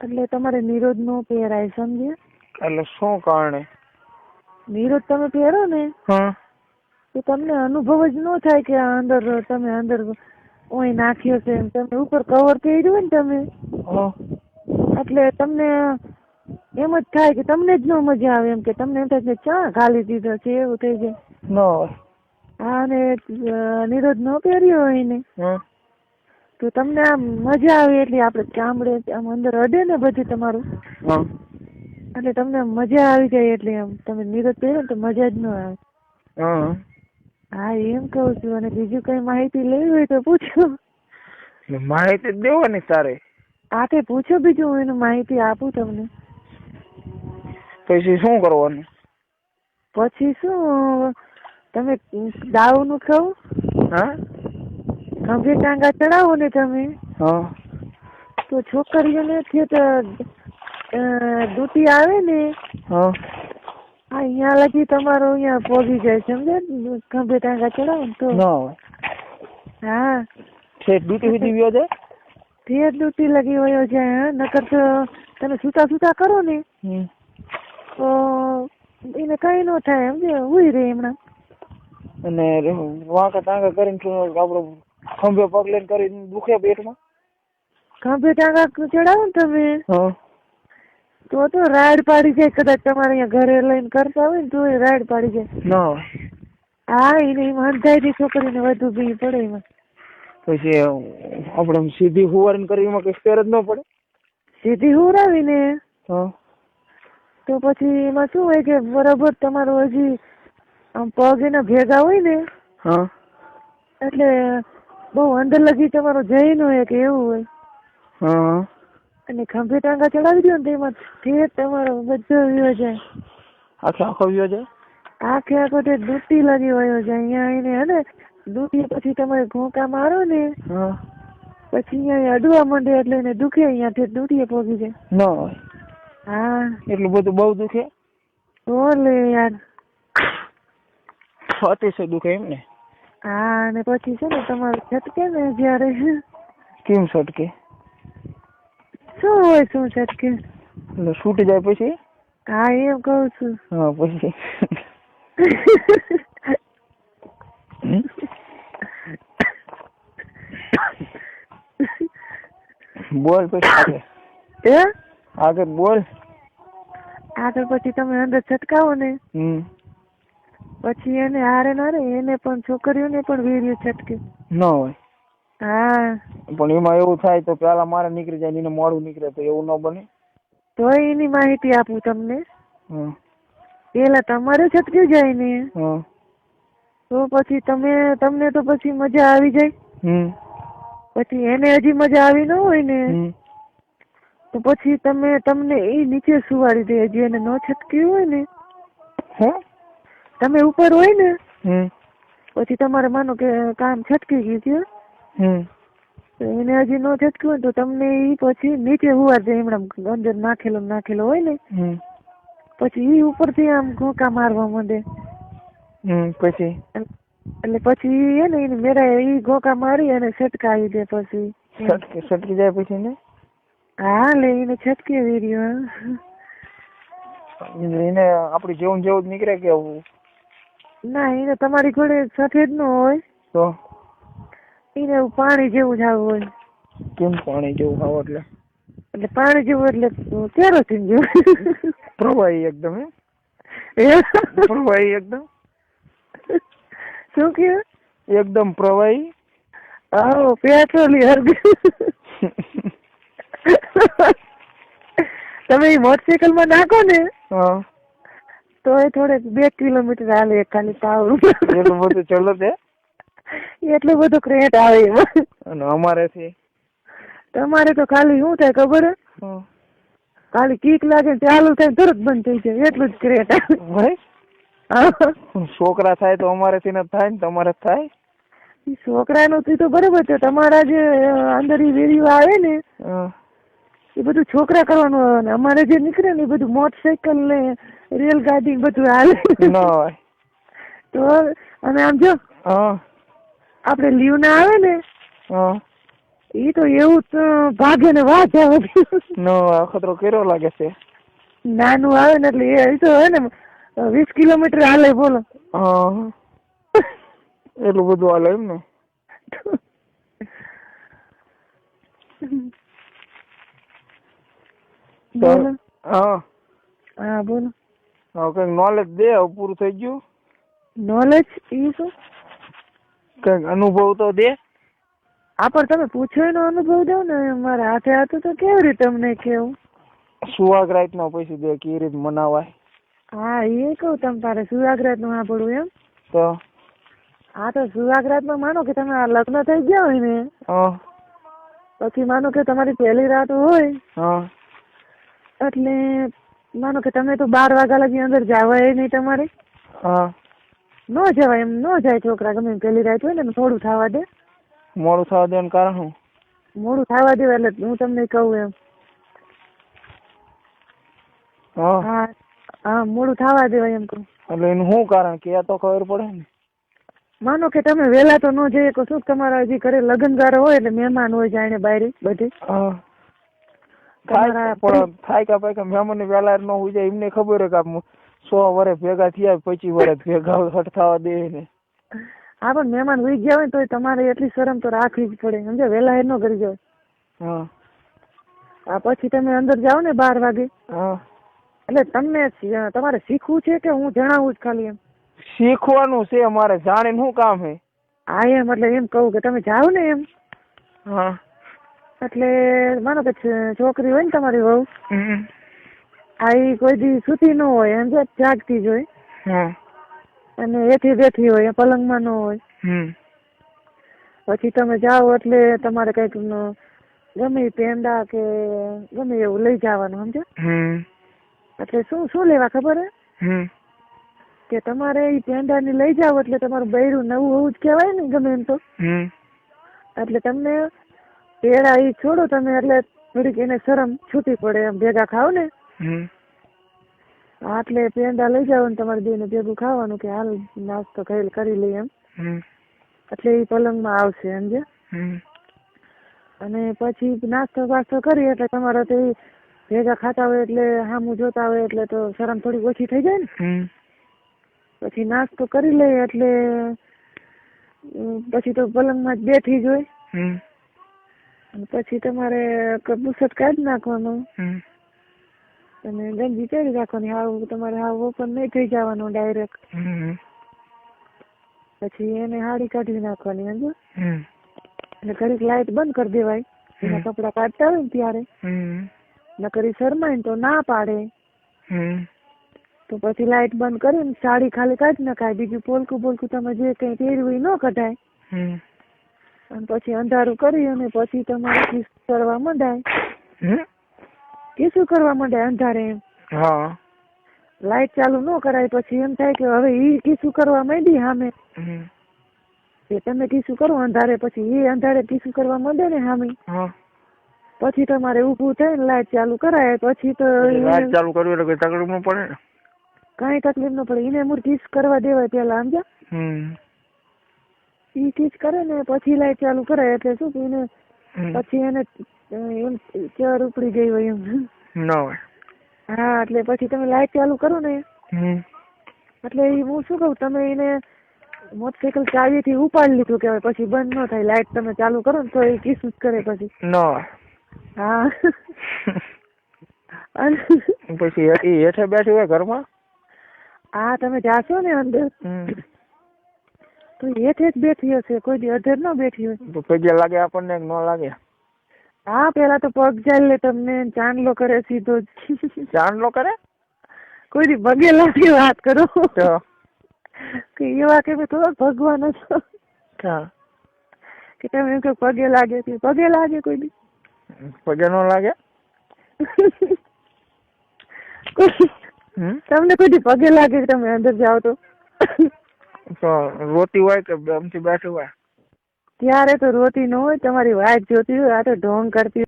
એટલે તમારે નિરોધ નો પહેરાય, સમજ્યા? એટલે શું કારણે? નિરોધ તમે પહેરો ને હા તો તમને અનુભવ જ ન થાય કે આ અંદર તમે અંદર ઓય નાખ્યો છે. તમે ઉપર કવર પહેર્યું હોય ને તમે, હા એટલે તમને એમ જ થાય કે તમને જ ન મજા આવે, એમ કે તમને એમ થાય કે ચા ઘાલી દીધો છે, એવું થઈ જાય. ન હોય. હા, અને નિરોધ ન પહેર્યો હોય ને હા તો તમને આમ મજા આવે, એટલે આપડે ચામડે આમ અંદર અડે ને બધું તમારું, હા એટલે તમને મજા આવી જાય. એટલે આમ તમે નિરોધ પહેરો ને તો મજા જ ન આવે. હા હા, એમ કઉ છું. અને બીજું કઈ માહિતી લેવી હોય તો પૂછો. માહિતી જ દેવાની તારે. હા, તે પૂછો બીજું, હું એનું માહિતી આપું તમને. પછી શું કરવાનું? પછી શું, તમે દાવ નું ખાવ, હા ખંભે ટાંગા ચડાવો ને તમે, હા તો છોકરીઓને દૂતી આવે ને, હા અહીંયા લગી તમારો અહીંયા પોગી જાય, સમજે? ખંભે ટાંગા ચડાવો ને તો. ન હોય. હા, છેક ડૂટી સુધી વ્યો જાય. ફેર દૂતી લગી વયો જાય. હા, નકર તો તમે સુતા સુતા કરો ને તો એને કઈ ન થાય, સમજે? ઉઈ રે હમણાં. અને વાંકા ટાંકા કરીને આપડે ખંભે પગ લઈને કરીને દુખે પેટમાં. ખંભે ટાંગા ચડાવો ને તમે હા તો રાડ પાડી જાય. કદાચ તમારે અહીંયા ઘરે લઈને કરતા હોય ને તો રાડ પાડી જાય. ન હોય. હા, એને અંધાઈ છોકરીને વધુ બી પડે એમાં. પછી આપડે સીધી હુવારીને કરી એમાં કઈ ફેર જ ન પડે. સીધી હુરાવીને હા તો પછી એમાં શું હોય કે બરાબર તમારું હજી આમ પગ એના ભેગા હોય ને, હા એટલે બહુ અંદર લગી તમારો જઈ ન હોય કે એવું હોય. હા અને ખંભે ટાંગા ચડાવી દો ને તો એમાં ફેર તમારો બધો વયો જાય. આખો વ્યો જાય. આખે આખો તે દૂતી લગી વયો જાય. અહીંયા એને હે ને દૂતી પછી તમે ઘોંકા મારો ને હા પછી અહીંયા અડવા માંડે, એટલે એને દુખે. અહીંયા દૂતીએ પોગી જાય. ન હોય. હા, એટલું બધું બહુ દુખે? બોલે યાર. અતિશય દુખે એમ ને? હા, અને પછી છે ને તમારું છટકે ને જયારે. કેમ છટકે? શું હોય? શું છટકે? એટલે છૂટી જાય પછી? હા, એમ કઉ છું. હા, પછી બોલ પછી આગળ બોલ. આગળ પછી તમે અંદર છટકાવો ને પછી એને હારે નારે એને પણ છોકરીઓને પણ વીર્ય છટકે. ન હોય. હા, પણ એમાં એવું થાય તો પેલા મારે નીકળી જાય, એને મોડું નીકળે તો એવું ન બને? તો એની માહિતી આપું તમને. પેલા તમારે છટકી જાય ને તો પછી તમને તો પછી મજા આવી જાય. પછી એને હજી મજા આવી ન હોય ને તો પછી તમને એ નીચે સુવાડી દે. હજી એને ન છટક્યું હોય ને, તમે ઉપર હોય ને પછી તમારે માનો કે કામ છટકી ગયું તો એને હજી ન છટક્યું હોય તો તમને એ પછી નીચે હુવા દે. હમણાં અંદર નાખેલો હોય ને પછી એ ઉપરથી આમ ઘોંકા મારવા માંડે. પછી એટલે પછી હે ને એને મેરા એ ઘોંકા મારી અને છટકાવી દે. પછી છટકી જાય પછી ને? હા, લે એને છટકે વીર્યો. એને આપડી જેવું જ નીકળે કે? ના, એને તમારી ઘોડે સફેદ નો હોય તો એને પાણી જેવું જ આવું હોય. કેમ પાણી જેવું આવો? એટલે પાણી જેવું એટલે કેરોસીન જેવું. પ્રવાહી એકદમ. પ્રવાહી એકદમ. શું કે? એકદમ પ્રવાહી. આવો પેટ્રોલિયમ. તમે મોટરસાયકલ માં નાખો ને તો એ થોડે 2 કિલોમીટર હાલે ખાલી પાવર. એટલું બધું ચલો તે? એટલું બધું ક્રેટ આવે એમાં. અને અમારે છે તમારે તો ખાલી શું થાય ખબર? ખાલી કીક લાગે ચાલુ થાય તરત બંધ થઈ જાય, એટલું જ ક્રેટ આવે. છોકરા થાય તો અમારેથી ન થાય ને તમારે થાય? છોકરાનું તો બરોબર છે. તમારા જે અંદર વિડીયો આવે ને એ બધું છોકરા કરવાનું આવે ને અમારે જે નીકળે ને એ બધું મોટરસાયકલ ને રેલગાડી બધું હાલે. તો અને આમ જો આપડે લીવ ના આવે ને ઈ તો એવું જ ભાગે ને વાત આવે. નો ખતરો કર્યો લાગે છે. નાનું આવે ને એટલે એ તો હે ને 20 કિલોમીટર હાલે બોલો. હા એટલું બધું હાલે એમ ને. બોલો. હા હા બોલો. કઈક નોલેજ દે, પૂરું થઈ ગયું. નોલેજ ઈ શું? કઈક અનુભવ તો દે. આ પણ તમે પૂછો એનો અનુભવ દો ને. મારા હાથે હાથે તો કેવી રીતે તમને કેવું? સુહાગરાત નો પૈસા દે કેવી રીતે મનાવાય? હા એ કહું તમ તારે સુહાગરાત નું સાંભળવું એમ? તો હા તો સુહાગરાત માં માનો કે તમે આ લગ્ન થઈ ગયા હોય ને, પછી માનો કે તમારી પહેલી રાત હોય, એટલે માનો કે તમે તો 12 વાગ્યા લગી અંદર જવાય નહીં તમારે. ન જવાય એમ ન જાય છોકરા, ગમે પહેલી રાત હોય ને થોડું થવા દે. મોડું થવા દેવાનું કારણ શું? મોડું થવા દેવા એટલે હું તમને કહું એમ. હા હા મોડું થવા દેવાય એમ કહું. એટલે એનું શું કારણ કે તો ખબર પડે ને. માનો કે તમે વહેલા તો ન જઈએ તો શું તમારા હજી ઘરે લગ્નગારો હોય એટલે મહેમાન હોય જાણે બહાર બધી. થાય કે ભાઈ મહેમાન ની વહેલા ન હોય જાય એમને ખબર હે કે 100 વર્ષ ભેગા થયા 25 વર્ષ ભેગા હટ થવા દે ને. હા પણ મહેમાન ઉઈ ગયા હોય તો તમારે એટલી શરમ તો રાખવી જ પડે સમજે. વહેલા ન કરી જાય. હા પછી તમે અંદર જાઓ ને 12 વાગે. એટલે તમને તમારે શીખવું છે કે હું જણાવું જ ખાલી એમ? શીખવાનું છે અમારે, જાણીને શું કામ હે? હા એમ એટલે એમ કહું કે તમે જાઓ ને એમ. એટલે માનો કે છોકરી હોય ને તમારી વહુ, આ કોઈ દી સૂતી ન હોય એમ જાગતી જ હોય, અને એથી બેઠી હોય પલંગમાં ન હોય. પછી તમે જાઓ એટલે તમારે કઈક ગમે પેંડા કે ગમે એવું લઈ જવાનું સમજે. એટલે શું લેવા ખબર હે? કે તમારે એ પેંડા ને લઈ જાવ એટલે તમારું બૈરું નવું હોવું જ કહેવાય ને ગમે એમ તો. એટલે તમને પેડા ઈ છોડો તમે એટલે થોડીક એને શરમ છૂટી પડે એમ ભેગા ખાવ ને. એટલે પેંડા લઈ જાવ ને તમારે બેને ભેગું ખાવાનું કે હાલ નાસ્તો કરી લઈએ એમ. એટલે એ પલંગમાં આવશે સમજે. અને પછી નાસ્તો બાસ્તો કરી એટલે તમારે તો ભેગા ખાતા હોય એટલે સામું જોતા હોય એટલે તો શરમ થોડી ઓછી થઈ જાય ને. પછી નાસ્તો કરી લઈએ એટલે પછી તો પલંગમાં જ બેઠી જ હોય. પછી તમારે બુસટ કાઢી નાખવાનું અને ગંજી પહેરી રાખવાની. હાવ તમારે હાવ ઓપન નહીં થઈ જવાનું ડાયરેક્ટ. પછી એને હાડી કાઢી નાખવાની સમજો. એટલે ઘડીક લાઈટ બંધ કરી દેવાય એના કપડા કાઢતા હોય ને ત્યારે. નકરી શરમાય ને તો ના પાડે તો પછી લાઈટ બંધ કરીને સાડી ખાલી કાઢી નખાય. બીજું પોલકું બોલકું તમે જે કઈ પહેર્યું એ ન કઢાય. અને પછી અંધારું કરી અને પછી તમારે કિસ કરવા માંડાય. કિસું કરવા માંડાય અંધારે એમ. લાઈટ ચાલુ ન કરાય. પછી એમ થાય કે હવે ઈ કિસું કરવા માંડી સામે. તમે કિસું કરો અંધારે પછી એ અંધારે કિસું કરવા માંડે ને સામે. પછી તમારે ઊભું થઈને લાઈટ ચાલુ કરાય. પછી તો લાઈટ ચાલુ કરવી એટલે કઈ તકલીફ ન પડે ને? કઈ તકલીફ ન પડે. એને મૂળ કિસ કરવા દેવાય પેલા સમજ્યા. ઈ કિસ કરે ને પછી લાઈટ ચાલુ કરાય એટલે શું કે એને પછી એને એમ ચર ઉપડી ગઈ હોય એમ ન હોય. હા એટલે પછી તમે લાઈટ ચાલુ કરો ને એટલે હું શું કઉ તમે એને મોટરસાયકલ ચાવી થી ઉપાડી લીધું કેવાય. પછી બંધ ન થાય લાઈટ તમે ચાલુ કરો ને તો એ કિસ્સું જ કરે પછી. હા પછી હેઠે બેઠી હોય ઘરમાં. હા તમે જાશો ને અંદર તો હેઠે જ બેઠી હશે. કોઈ દી અધર ન બેઠી હોય. પગે લાગે આપણને ન લાગે? હા પેલા તો પગ ચાલ લે તમને ચાંદલો કરે સીધો જ. ચાંદલો કરે? કોઈ દી પગે લાગે વાત કરો કે એવા કે થોડો ભગવાન હતો કે તમે એમ કે પગે લાગે. પગે લાગે કોઈ દી? પગે ન લાગે. તમને કોઈ દી પગે લાગે તમે અંદર જાઓ તો? રોતી હોય કે આમથી બેઠી હોય? ત્યારે તો રોતી ન હોય. તમારી વાઈફ જોતી હોય. આ તો ઢોંગ કરતી